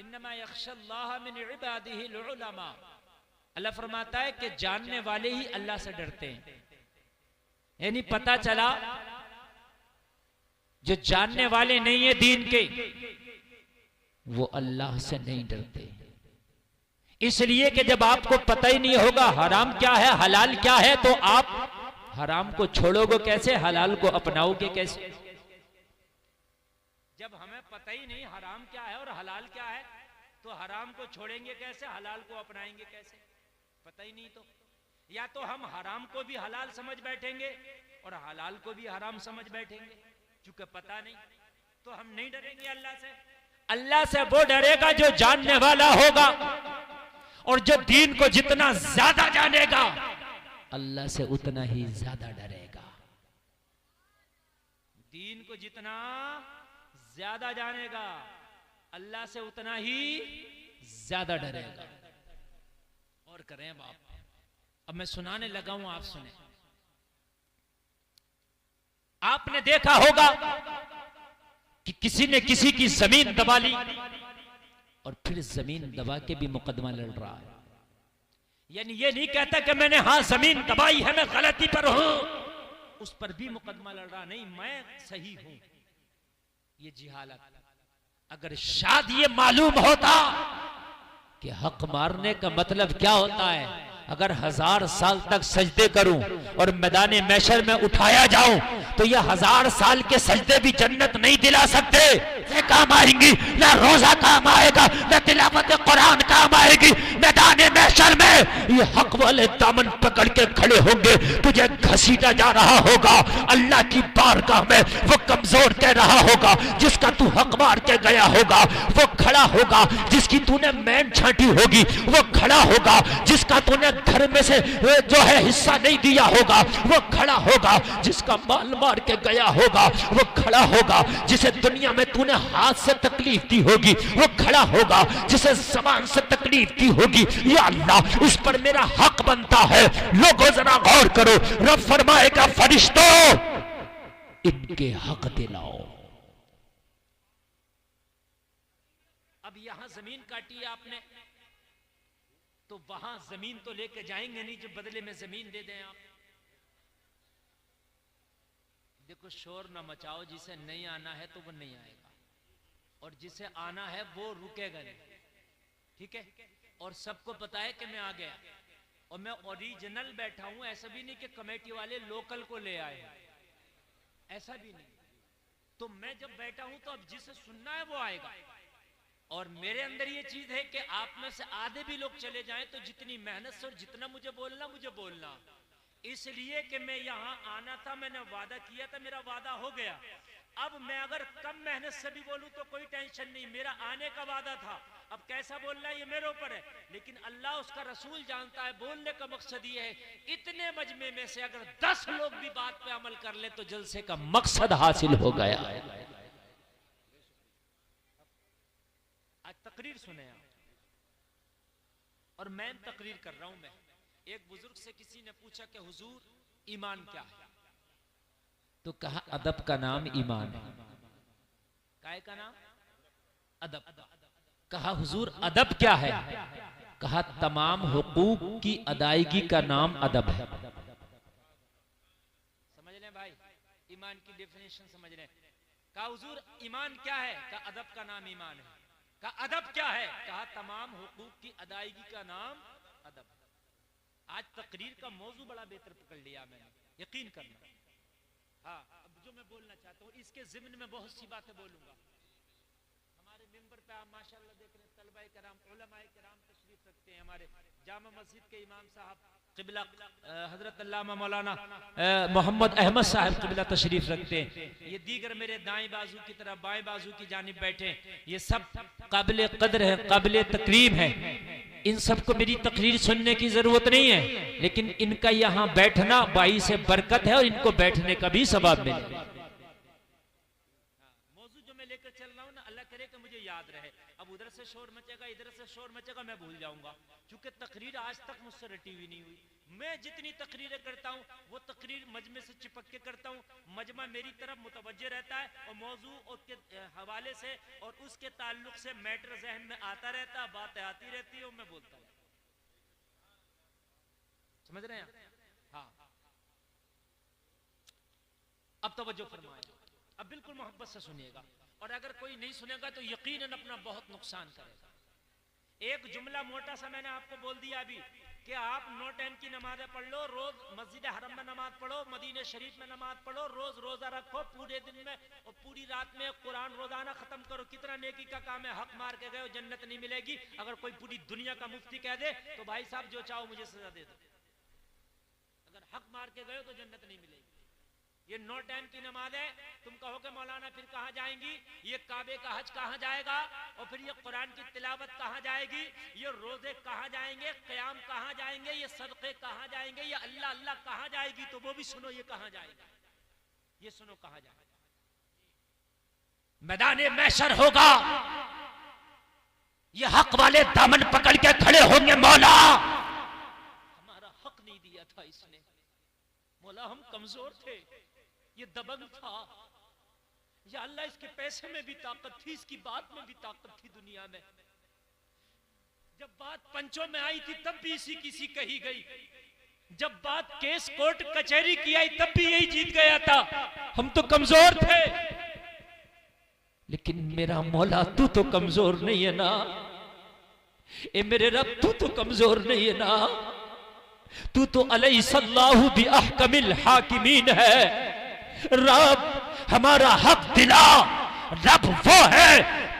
इन्नमा यख्शल्लाह मिन इबादिहिल उलमा। अल्लाह फरमाता है कि जानने वाले ही अल्लाह से डरते हैं। यानी पता चला जो जानने वाले नहीं है दीन के, वो अल्लाह से नहीं डरते। इसलिए कि जब आपको पता ही नहीं होगा हराम क्या है हलाल क्या है, तो आप हराम को छोड़ोगे कैसे, हलाल को अपनाओगे कैसे? जब हमें पता ही नहीं हराम क्या है और हलाल क्या है, तो हराम को छोड़ेंगे कैसे, हलाल को अपनाएंगे कैसे? पता ही नहीं। तो या तो हम हराम को भी हलाल समझ बैठेंगे और हलाल को भी हराम समझ बैठेंगे, क्योंकि पता नहीं। तो हम नहीं डरेंगे अल्लाह से। अल्लाह से वो डरेगा जो जानने वाला होगा, और जो दीन को जितना ज्यादा जानेगा अल्लाह से उतना ही ज्यादा डरेगा। दीन को जितना ज्यादा जानेगा अल्लाह से उतना ही ज्यादा डरेगा। और करें बाप, अब मैं सुनाने लगा हूं, आप सुने। आपने देखा होगा कि किसी ने किसी की जमीन दबा ली और फिर जमीन दबा के भी मुकदमा लड़ रहा है। यानी ये नहीं कहता कि मैंने हाँ जमीन दबाई है मैं गलती पर हूं, उस पर भी मुकदमा लड़ रहा, नहीं मैं सही हूं। ये जिहालत। अगर शायद ये मालूम होता कि हक मारने का मतलब क्या होता है, अगर 1000 साल तक सजदे करूं और मैदान महशर में उठाया जाऊं, तो ये 1000 साल के सजदे भी जन्नत नहीं दिला सकते। ये काम आएंगी ना रोजा काम आएगा, ना तिलावत कुरान काम आएगी। मैदान महशर में ये हक वाले दामन पकड़ के खड़े होंगे, तुझे घसीटा जा रहा होगा अल्लाह की बारगाह में। वो कमजोर कह रहा होगा जिसका तू हक मार के गया होगा, वो खड़ा होगा जिसकी तूने मैन छांटी होगी, वो खड़ा होगा जिसका तूने घर में से जो है हिस्सा नहीं दिया होगा, वो खड़ा होगा जिसका माल मार के गया होगा, वो खड़ा होगा जिसे दुनिया में तूने हाथ से तकलीफ दी होगी, वो खड़ा होगा जिसे ज़बान से तकलीफ दी होगी। या अल्लाह इस पर मेरा हक बनता है। लोगों जरा गौर करो, रब फरमाएगा फरिश्तों इनके हक दिलाओ। अब यहां जमीन काटी है आपने, तो वहां जमीन तो लेके जाएंगे नहीं जो बदले में जमीन दे दें आप। देखो शोर न मचाओ, जिसे नहीं आना है तो वो नहीं आएगा, और जिसे आना है वो रुकेगा नहीं, ठीक है? और सबको पता है कि मैं आ गया और मैं ओरिजिनल बैठा हूं। ऐसा भी नहीं कि कमेटी वाले लोकल को ले आए, ऐसा भी नहीं। तो मैं जब बैठा हूं तो अब जिसे सुनना है वो आएगा। और मेरे अंदर ये चीज है कि आप में से आधे भी लोग चले जाएं तो जितनी मेहनत से और जितना मुझे बोलना, इसलिए कि मैं यहाँ आना था, मैंने वादा किया था, मेरा वादा हो गया। अब मैं अगर कम मेहनत से भी बोलूं तो कोई टेंशन नहीं, मेरा आने का वादा था। अब कैसा बोलना है ये मेरे ऊपर है, लेकिन अल्लाह उसका रसूल जानता है। बोलने का मकसद ये है, इतने मजमे में से अगर 10 लोग भी बात पे अमल कर ले तो जलसे का मकसद हासिल हो गया। आज तकरीर सुने आप, और मैं तकरीर कर रहा हूं। मैं एक बुजुर्ग से किसी ने पूछा कि हुजूर ईमान क्या है, तो कहा अदब का नाम ईमान है। काय का नाम? अदब। कहा हुजूर अदब क्या है? कहा तमाम हुकूक की अदायगी का नाम अदब है। समझ लें भाई, ईमान की डेफिनेशन समझ लें। कहा हुजूर ईमान क्या है? कहा अदब का नाम ईमान है। कहा अदब क्या है? कहा तमाम हुकूक की अदायगी का नाम अदब। आज तकरीर का मौजू बड़ा बेहतर पकड़ लिया मैंने, यकीन करना। हाँ, अब जो मैं बोलना चाहता हूँ इसके ज़िम्न में बहुत सी बातें बोलूंगा। हमारे मेंबर पे आप माशाल्लाह देख रहे हैं, तलबाए कराम, उलमाए कराम तशरीफ रखते हैं। हमारे जामा मस्जिद के इमाम साहब क़िबला हजरत अल्लामा मौलाना मोहम्मद अहमद साहब क़िबला तशरीफ रखते हैं। ये दीगर मेरे दाएं बाजू की तरफ बाएं बाजू की जानिब बैठे, ये सब काबिल कदर है, काबिल तकरीम है। इन सबको मेरी तकरीर सुनने की जरूरत नहीं है, लेकिन इनका यहाँ बैठना बाई से बरकत है और इनको बैठने का भी सवाब मिले। मौजू जो मैं लेकर चल रहा हूँ ना, अल्लाह करे कि मुझे याद रहे। अब अब उधर से शोर मचेगा, इधर से शोर मचेगा, मैं भूल जाऊंगा, क्योंकि तकरीर आज तक मुझसे रटी हुई नहीं हुई। मैं जितनी तकरीरें करता हूँ वो तकरीर मजमे से चिपक के करता हूँ, मजमा मेरी तरफ मुतवज्जे रहता है और मौजू के हवाले से और उसके ताल्लुक से मैटर जहन में आता रहता है, बातें आती रहती है और मैं बोलता हूँ। समझ रहे हैं? हाँ, अब तवज्जो फरमाएं, अब बिल्कुल मोहब्बत से सुनिएगा, और अगर कोई नहीं सुनेगा तो यकीनन अपना बहुत नुकसान करेगा। एक जुमला मोटा सा मैंने आपको बोल दिया अभी कि आप 9 टाइम की नमाजें पढ़ लो, रोज मस्जिद हरम में नमाज पढ़ो, मदीने शरीफ में नमाज पढ़ो, रोज रोजा रखो, पूरे दिन में और पूरी रात में कुरान रोजाना खत्म करो। कितना नेकी का काम है, हक मार के गए हो जन्नत नहीं मिलेगी। अगर कोई पूरी दुनिया का मुफ्ती कह दे तो भाई साहब जो चाहो मुझे सजा दे दो, अगर हक मार के गए हो तो जन्नत नहीं मिलेगी। ये 9 टाइम की नमाज है। तुम कहोगे मौलाना फिर कहां जाएंगी, ये काबे का हज कहां जाएगा, और फिर ये कुरान की तिलावत कहां जाएगी, ये रोजे कहां जाएंगे, क़याम कहां जाएंगे, ये सदक़े कहां जाएंगे, ये अल्लाह अल्लाह कहां जाएगी, तो वो भी सुनो ये कहां जाएगा, ये सुनो कहां जाएगा। मैदान महशर होगा, ये हक वाले दामन पकड़ के खड़े होंगे, मौला हमारा हक नहीं दिया था इसने, मौला हम कमजोर थे, ये दबंग था, या अल्लाह इसके पैसे में भी ताकत थी, इसकी बात में भी ताकत थी दुनिया में। जब बात पंचों में आई थी तब भी इसी किसी कही गई, जब बात केस कोर्ट कचहरी की आई तब भी यही जीत गया था। हम तो कमजोर थे, लेकिन मेरा मौला तू तो कमजोर नहीं है ना, ए मेरे रब तू तो कमजोर नहीं है ना, तू तो अलैहिस्सलाहु बि अहकमिल हाकिमीन है। रब हमारा हक दिला, रब वो है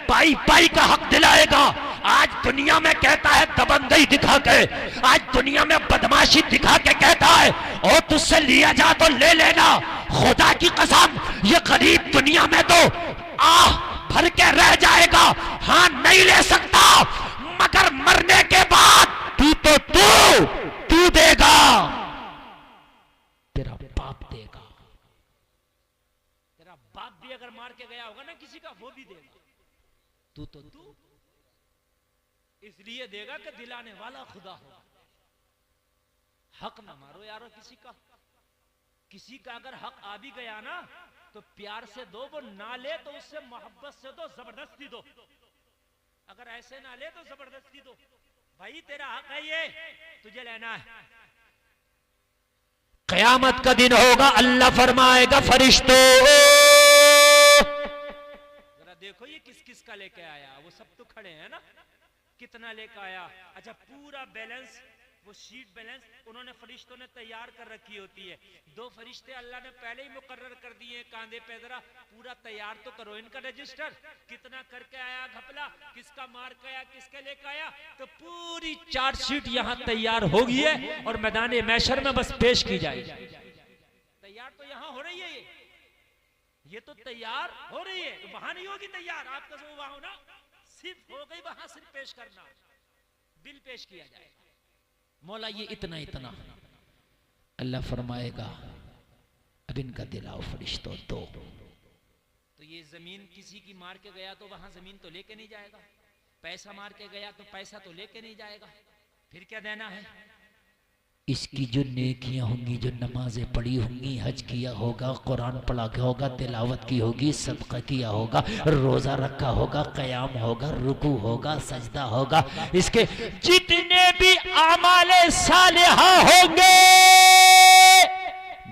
पाई पाई का हक दिलाएगा। आज दुनिया में कहता है दबंगई दिखा के, आज दुनिया में बदमाशी दिखा के कहता है और तुझसे लिया जा तो ले लेना, खुदा की कसम ये गरीब दुनिया में तो आह भर के रह जाएगा, हाँ नहीं ले सकता, मगर मरने के बाद तू देगा, तेरा बाप देगा, तेरा बाप भी अगर मार के गया होगा ना किसी का, वो भी देगा, तू इसलिए देगा कि दिलाने वाला खुदा होगा। हक ना मारो यारो किसी का, किसी का अगर हक आ भी गया ना तो प्यार से दो, वो ना ले तो उससे मोहब्बत से दो, जबरदस्ती दो, अगर ऐसे ना ले तो जबरदस्ती दो, भाई तेरा हक है ये तुझे लेना है। क़यामत का दिन होगा, अल्लाह फरमाएगा फरिश्तों जरा देखो ये किस किस का लेके आया, वो सब तो खड़े हैं ना, कितना लेके आया। अच्छा पूरा बैलेंस, वो शीट बैलेंस उन्होंने फरिश्तों ने तैयार कर रखी होती है, 2 फरिश्ते अल्लाह ने पहले ही मुकर्रर कर दिए कांधे पे, जरा पूरा तैयार तो करो इनका रजिस्टर, कितना करके आया घपला, किसका मार के आया, किसके लेके आया, तो पूरी चार्जशीट यहाँ तैयार हो गई है और मैदान महशर में बस पेश की जाएगी। तैयार तो यहाँ हो रही है, ये तो तैयार हो रही है, तो वहां नहीं होगी तैयार, आपका जो वहां हो ना सिर्फ हो गई, वहां सिर्फ पेश करना, बिल पेश किया जाएगा। मौला ये इतना अल्लाह फरमाएगा अब इनका दिलाओ फरिश्तों दो, तो ये जमीन किसी की मार के गया तो वहां जमीन तो लेके नहीं जाएगा, पैसा मार के गया तो पैसा तो लेके नहीं जाएगा, फिर क्या देना है। इसकी जो नेकियां होंगी, जो नमाजें पढ़ी होंगी, हज किया होगा, कुरान पढ़ा के होगा, तिलावत की होगी, सदका किया होगा, रोजा रखा होगा, क़याम होगा, रुकू होगा, सजदा होगा, इसके जितने भी आमाले सालिहा होंगे,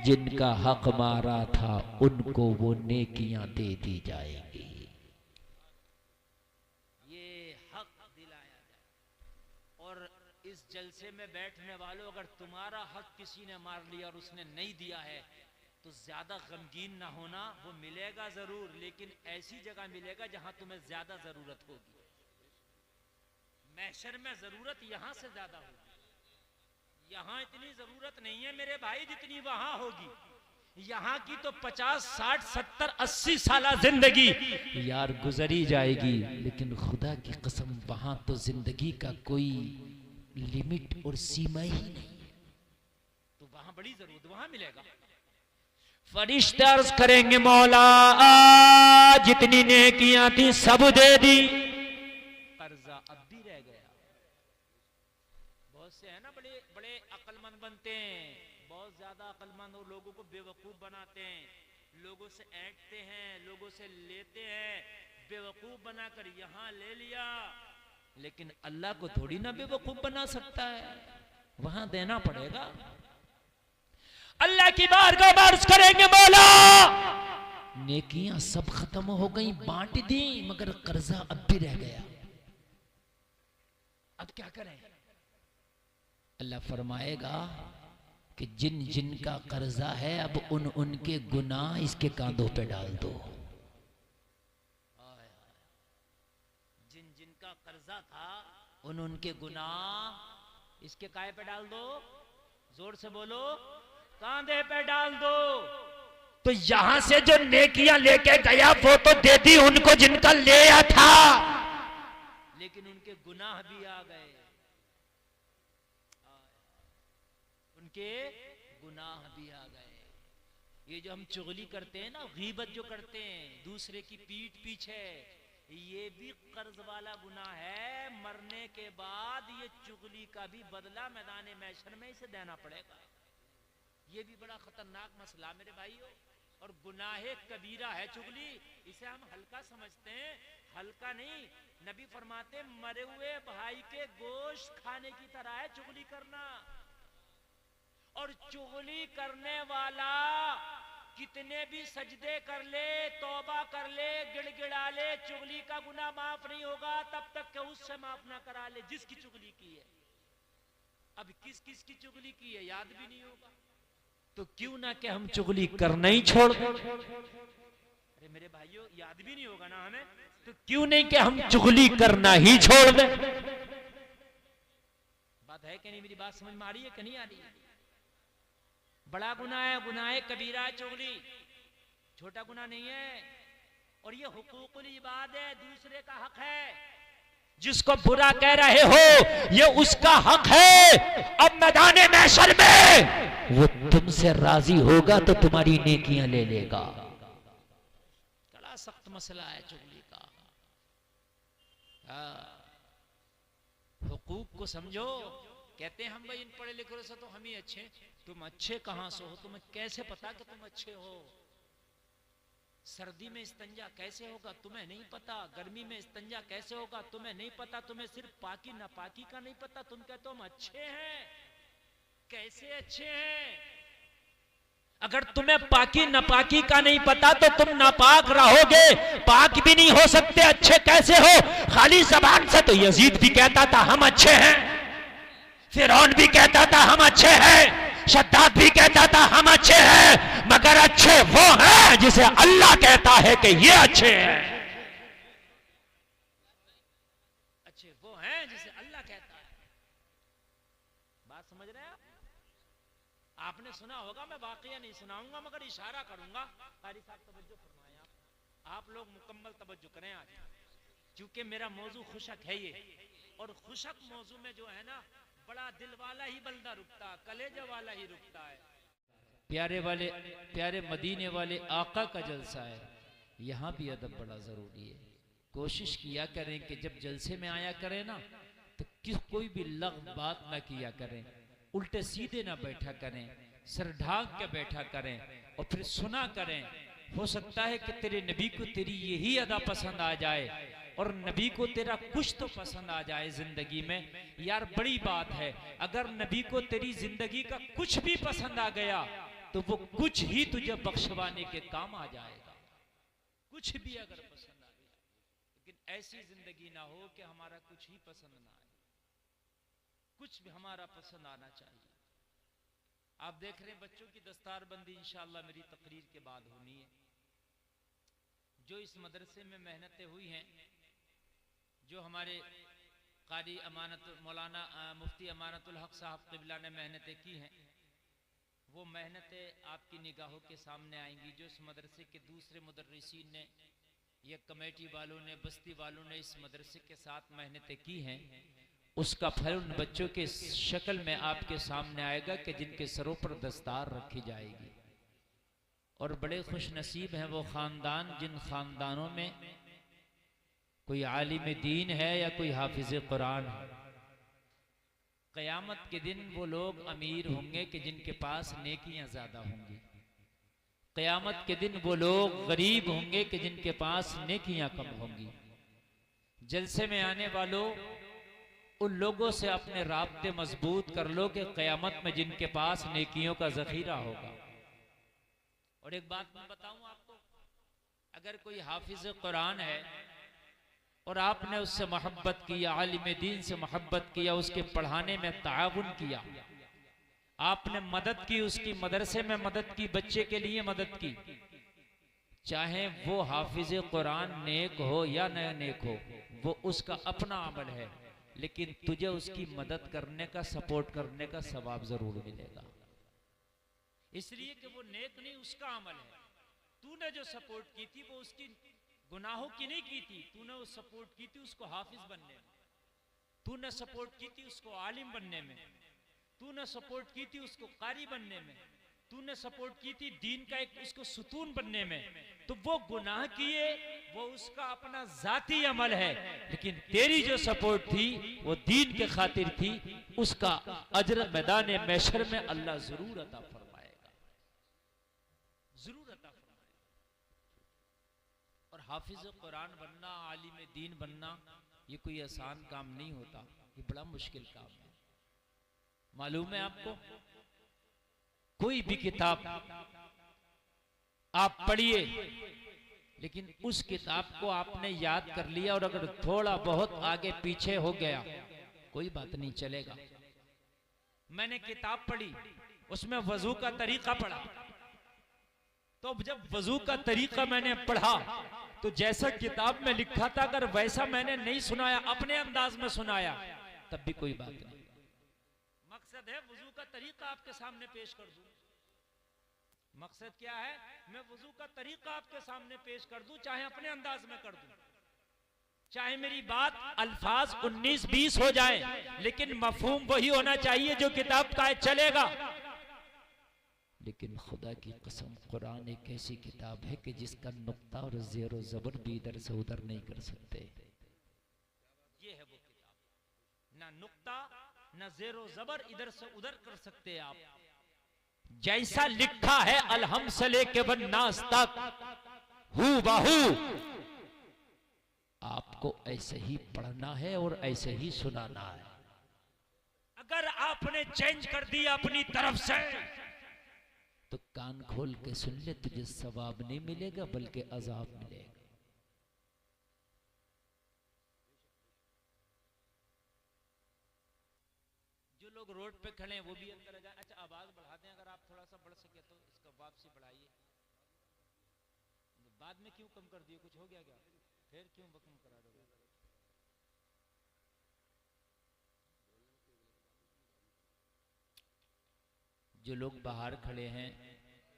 जिनका हक मारा था उनको वो नेकियां दे दी जाएगी। इस जलसे में बैठने वालों, अगर तुम्हारा हक किसी ने मार लिया और उसने नहीं दिया है तो ज्यादा गमगीन ना होना, वो मिलेगा जरूर, लेकिन ऐसी जगह मिलेगा जहां तुम्हें ज्यादा जरूरत होगी। महशर में जरूरत यहां से ज्यादा होगी, यहां इतनी जरूरत नहीं है मेरे भाई जितनी वहां होगी। यहाँ की तो 50, 60, 70, 80 साल जिंदगी यार गुजरी जाएगी, लेकिन खुदा की कसम वहां तो जिंदगी का कोई लिमिट और सीमा ही नहीं, तो वहां बड़ी जरूरत, वहां मिलेगा। फरिश्ते अर्ज करेंगे मौला जितनी नेकियां थी सब दे दी, कर्जा अब भी रह गया। बहुत से है ना बड़े बड़े अक्लमंद बनते हैं, बहुत ज्यादा अक्लमंद और लोगों को बेवकूफ बनाते हैं, लोगों से ऐंठते हैं, लोगों से लेते हैं, बेवकूफ बनाकर यहां ले लिया। लेकिन अल्लाह को थोड़ी ना बेवकूफ बना सकता है, वहां देना पड़ेगा। अल्लाह की बारगाह में अर्ज करेंगे, मौला नेकियां सब खत्म हो गई, बांट दी, मगर कर्जा अब भी रह गया, अब क्या करें? अल्लाह फरमाएगा कि जिन जिन का कर्जा है अब उनके गुनाह इसके कांधों पे डाल दो। जिन जिन का कर्जा था उनके गुनाह इसके काहे पे डाल दो, जोर से बोलो, कांधे पे डाल दो। तो यहां से जो नेकियां लेके गया वो तो दे दी उनको जिनका लिया था, लेकिन उनके गुनाह भी आ गए, उनके गुनाह भी आ गए। ये जो हम चुगली करते हैं ना, गीबत जो करते हैं दूसरे की पीठ पीछे, ये भी कर्ज वाला गुनाह है। मरने के बाद ये चुगली का भी बदला मैदान महशर में इसे देना पड़ेगा। ये भी बड़ा खतरनाक मसला मेरे भाइयों, और गुनाहे कबीरा है चुगली। इसे हम हल्का समझते हैं, हल्का नहीं। नबी फरमाते मरे हुए भाई के गोश्त खाने की तरह है चुगली करना। और चुगली करने वाला कितने भी सजदे कर ले, तौबा कर ले, गिड़गिड़ा ले, चुगली का गुनाह माफ नहीं होगा तब तक कि उससे माफ ना करा ले जिसकी चुगली की है। अब किस किस की चुगली की है याद भी नहीं होगा, तो क्यों ना कि हम चुगली करना ही छोड़ दें। अरे मेरे भाइयों याद भी नहीं होगा ना हमें, तो क्यों नहीं कि हम चुगली करना ही छोड़ दें। बात है कि नहीं? मेरी बात समझ में आ रही है कि नहीं आ रही है? बड़ा गुनाह है, गुनाह कबीरा है चुगली, छोटा गुनाह नहीं है। और ये हुकूकुल इबाद है, दूसरे का हक है। जिसको बुरा कह रहे हो ये उसका हक है। अब मैदान महशर में वो तुमसे राजी होगा तो तुम्हारी नेकियां ले लेगा। बड़ा सख्त मसला है चुगली का। हुकूक को समझो। कहते हैं हम भाई इन पढ़े लिखे से तो हम ही अच्छे। तुम अच्छे कहां से हो? तुम्हें कैसे पता कि तुम अच्छे हो? सर्दी में इस्तंजा कैसे होगा तुम्हें नहीं पता, गर्मी में इस्तंजा कैसे होगा तुम्हें नहीं पता, तुम्हें सिर्फ पाकी नापाकी का नहीं पता, तुम कहते हो हम अच्छे हैं। कैसे अच्छे हैं? अगर तुम्हें पाकी नापाकी का नहीं पता तो तुम नापाक रहोगे, पाक भी नहीं हो सकते, अच्छे कैसे हो? खाली जबान से तो यजीद भी कहता था हम अच्छे हैं, फिरौन भी कहता था हम अच्छे हैं, शद्दाद भी कहता था हम अच्छे हैं, मगर अच्छे वो हैं जिसे अल्लाह कहता है कि ये अच्छे हैं। अच्छे वो हैं जिसे अल्लाह कहता है। बात समझ रहे हैं आप? आपने सुना होगा, मैं वाकया नहीं सुनाऊंगा मगर इशारा करूंगा। कारी साहब तवज्जो फरमाएं, आप लोग मुकम्मल तवज्जो करें आज, क्योंकि मेरा मौजू खुशक है ये। और खुशक मौजू में जो है ना, बड़ा दिल वाला ही बंदा रुकता, कलेजा वाला ही रुकता है। प्यारे मदीने वाले आका का जलसा है, यहाँ भी अदब बड़ा जरूरी है। कोशिश किया करें कि जब जलसे में आया करें ना तो कोई भी लग़्व बात ना किया करें, उल्टे सीधे ना बैठा करें, सर ढांक के बैठा करें और फिर सुना करें। हो सकता है कि तेरे नबी को तेरी यही अदा पसंद आ जाए और नबी को तेरा कुछ तो पसंद आ जाए जिंदगी में। यार बड़ी बात है, अगर नबी को तेरी जिंदगी का कुछ भी पसंद आ गया तो वो कुछ ही तुझे बख्शवाने के काम आ जाएगा, कुछ भी अगर पसंद आ गया। लेकिन ऐसी जिंदगी ना हो कि हमारा कुछ ही पसंद ना आए, कुछ भी हमारा पसंद आना चाहिए। आप देख रहे हैं बच्चों की दस्तारबंदी इंशाअल्लाह मेरी तकरीर के बाद होनी है। जो इस मदरसे में मेहनतें हुई हैं, जो हमारे कारी अमानत मौलाना मुफ्ती अमानतुल हक साहब क़िबला ने मेहनतें की हैं, वो मेहनतें आपकी निगाहों के सामने आएंगी। जो इस मदरसे के दूसरे मुदर्रिसीन ने, ये कमेटी वालों ने, बस्ती वालों ने इस मदरसे के साथ मेहनतें की हैं, उसका फल उन बच्चों के शक्ल में आपके सामने आएगा कि जिनके सरों पर दस्तार रखी जाएगी। और बड़े खुश नसीब हैं वो ख़ानदान जिन ख़ानदानों में कोई आलिम दीन है या कोई हाफिज कुरान है। क़यामत के दिन वो लोग अमीर होंगे कि जिनके पास नेकियां ज्यादा होंगी। क़यामत के दिन वो लोग गरीब होंगे कि जिनके पास नेकियां कम होंगी। जलसे में आने वालों, उन लोगों से अपने राब्ते मजबूत कर लो कि क़यामत में जिनके पास नेकियों का जखीरा होगा। और एक बात मैं बताऊं आपको, अगर कोई हाफिज कुरान है और आपने उससे मोहब्बत किया, आलिम दीन से मोहब्बत किया, उसके पढ़ाने में ताउन किया, आपने मदद की, उसकी मदरसे में मदद की, बच्चे के लिए मदद की, चाहे वो हाफिज कुरान नेक हो या न नेक हो, वो उसका अपना अमल है, लेकिन तुझे उसकी मदद करने का, सपोर्ट करने का सवाब जरूर मिलेगा। इसलिए कि वो नेक नहीं, उसका अमल है। तूने जो सपोर्ट की थी वो उसकी गुनाहों की नहीं की थी, तूने वो सपोर्ट की थी उसको हाफिज बनने में, तूने सपोर्ट की थी उसको आलिम बनने में, तूने सपोर्ट की थी उसको कारी बनने में, तूने सपोर्ट की थी दीन का एक उसको सुतून बनने में। तो वो गुनाह किए, वो उसका अपना जाती अमल है, लेकिन तेरी जो सपोर्ट थी वो दीन के खातिर थी, उसका अजर मैदान महशर में अल्लाह जरूर अता फरमाएगा, जरूर अता फरमाएगा। और हाफिज कुरान बनना, आलिम दीन बनना, ये कोई आसान काम नहीं होता, ये बड़ा मुश्किल काम है। मालूम है आपको, कोई भी किताब आप पढ़िए, लेकिन उस किताब को आपने याद कर लिया और अगर थोड़ा बहुत आगे पीछे हो गया, कोई बात नहीं, चलेगा। मैंने किताब पढ़ी, उसमें वजू का तरीका पढ़ा, तो जब वजू का तरीका मैंने पढ़ा तो जैसा किताब में लिखा था, अगर वैसा मैंने नहीं सुनाया, अपने अंदाज में सुनाया, तब भी कोई बात नहीं। मकसद है वजू का तरीका आपके सामने पेश कर दूं। मकसद क्या है? मैं वजू का तरीका आपके सामने पेश कर दूं, चाहे अपने अंदाज में कर दूं, चाहे मेरी बात अल्फाज 19-20 हो जाए, लेकिन मफहूम वही होना चाहिए जो किताब का है, चलेगा। लेकिन खुदा की कसम, कुरान एक ऐसी किताब है कि जिसका नुक्ता और ज़ेरो ज़बर भी इधर से उधर नहीं कर सकते। ये है वो किताब, ना नुक्ता ना ज़ेरो ज़बर इधर से उधर कर सकते आप। जैसा लिखा है अलहम से लेके वन्नास तक, हू बाहू आपको ऐसे ही पढ़ना है और ऐसे ही सुनाना है। अगर आपने चेंज कर दिया अपनी तरफ से, तो कान खोल के सुन ले, तुझे सवाब नहीं मिलेगा बल्कि अजाब मिलेगा। जो लोग रोड पे खड़े हैं वो भी अंदर आ जाए। अच्छा, आवाज बढ़ा दें, अगर आप थोड़ा सा बढ़ सके तो इसका वापसी बढ़ाइए। बाद में क्यों कम कर दिए? कुछ हो गया क्या? फिर क्यों कम करा दोगे? जो लोग बाहर खड़े हैं,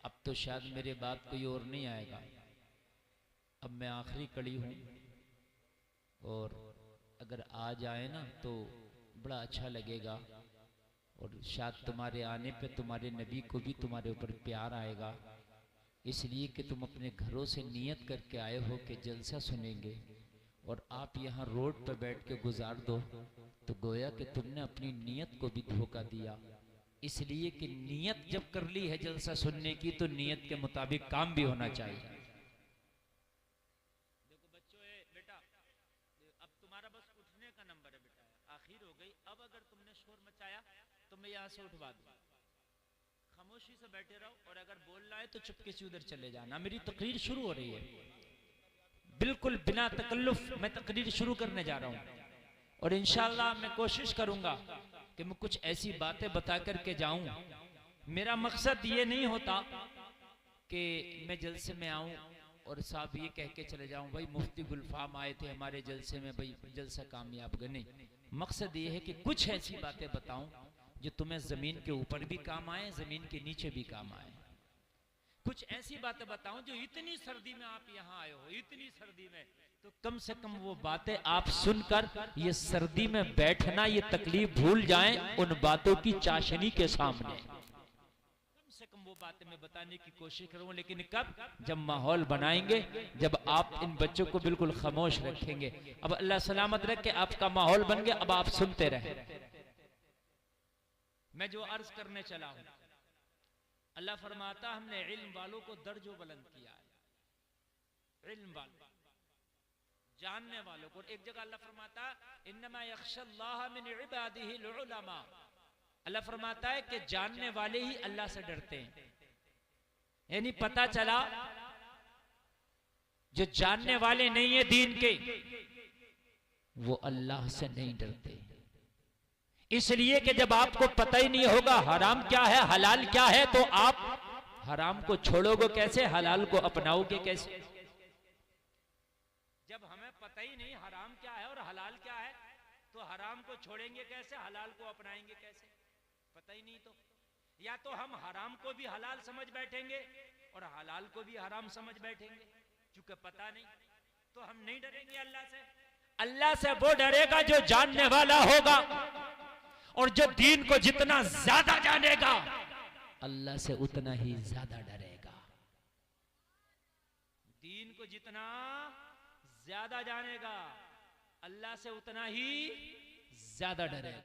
अब तो शायद मेरे बात कोई और नहीं आएगा। अब मैं आखिरी कड़ी हूं, और अगर आ जाए ना तो बड़ा अच्छा लगेगा, और शायद तुम्हारे आने पे तुम्हारे नबी को भी तुम्हारे ऊपर प्यार आएगा, इसलिए कि तुम अपने घरों से नियत करके आए हो कि जलसा सुनेंगे, और आप यहाँ रोड पर बैठ के गुजार दो, तो गोया कि तुमने अपनी नियत को भी धोखा दिया। इसलिए कि नियत जब कर ली है जलसा सुनने की, तो नियत के मुताबिक काम भी होना चाहिए। देखो बच्चों, बेटा अब तुम्हारा बस उठने का नंबर है बेटा, आखिर हो गई। अब अगर तुमने शोर मचाया तो मैं यहाँ से उठवा दूँ। खामोशी से बैठे रहो, और अगर बोलना है तो चुपके से उधर चले जाना। मेरी तकरीर शुरू हो रही है, बिल्कुल बिना तकल्लुफ मैं तकरीर शुरू करने जा रहा हूँ, और इंशाअल्लाह मैं कोशिश करूंगा कि मैं कुछ ऐसी बातें बता करके जाऊं। मेरा मकसद ये नहीं होता कि मैं जलसे में आऊं और साहब ये कह के चले जाऊं, भाई मुफ्ती गुलफाम आए थे हमारे जलसे में, भाई जलसा कामयाब गए। नहीं, मकसद ये है कि कुछ ऐसी बातें बताऊं जो तुम्हें जमीन के ऊपर भी काम आए, जमीन के नीचे भी काम आए। कुछ ऐसी बातें बताऊं जो इतनी सर्दी में आप यहाँ आए हो, इतनी सर्दी में, तो कम से कम वो बातें आप सुनकर ये सर्दी में बैठना, ये तकलीफ भूल जाएं उन बातों की चाशनी के सामने। कम से कम वो बातें मैं बताने की कोशिश करूंगा, लेकिन कब? जब माहौल बनाएंगे, जब आप इन बच्चों को बिल्कुल खामोश रखेंगे। अब अल्लाह सलामत रखे, आपका माहौल बन गया, अब आप सुनते रहे। मैं जो अर्ज करने चला हूं, अल्लाह फरमाता हमने इल्म वालों को दर्जों बुलंद किया है। इल्म वालों, जानने वालों को। एक जगह अल्लाह फरमाता इन्नमा यख्शल्लाह मिन इबादिहिल उलमा, अल्लाह फरमाता है कि जानने वाले ही अल्लाह से डरते हैं। यानी पता चला जो जानने वाले नहीं है दीन के, वो अल्लाह से नहीं डरते। इसलिए कि जब आपको पता ही नहीं होगा हराम क्या है हलाल क्या है, तो आप हराम को छोड़ोगे कैसे, हलाल को अपनाओगे कैसे? जब हमें पता ही नहीं हराम क्या है और हलाल क्या है, तो हराम को छोड़ेंगे कैसे, हलाल को अपनाएंगे कैसे? पता ही नहीं। तो या तो हम हराम को भी हलाल समझ बैठेंगे और हलाल को भी हराम समझ बैठेंगे, क्योंकि पता नहीं। तो हम नहीं डरेंगे अल्लाह से। अल्लाह से वो डरेगा जो जानने वाला होगा, और जो दीन को जितना ज्यादा जानेगा अल्लाह से उतना ही ज्यादा डरेगा। दीन को जितना ज्यादा जानेगा अल्लाह से उतना ही ज्यादा डरेगा।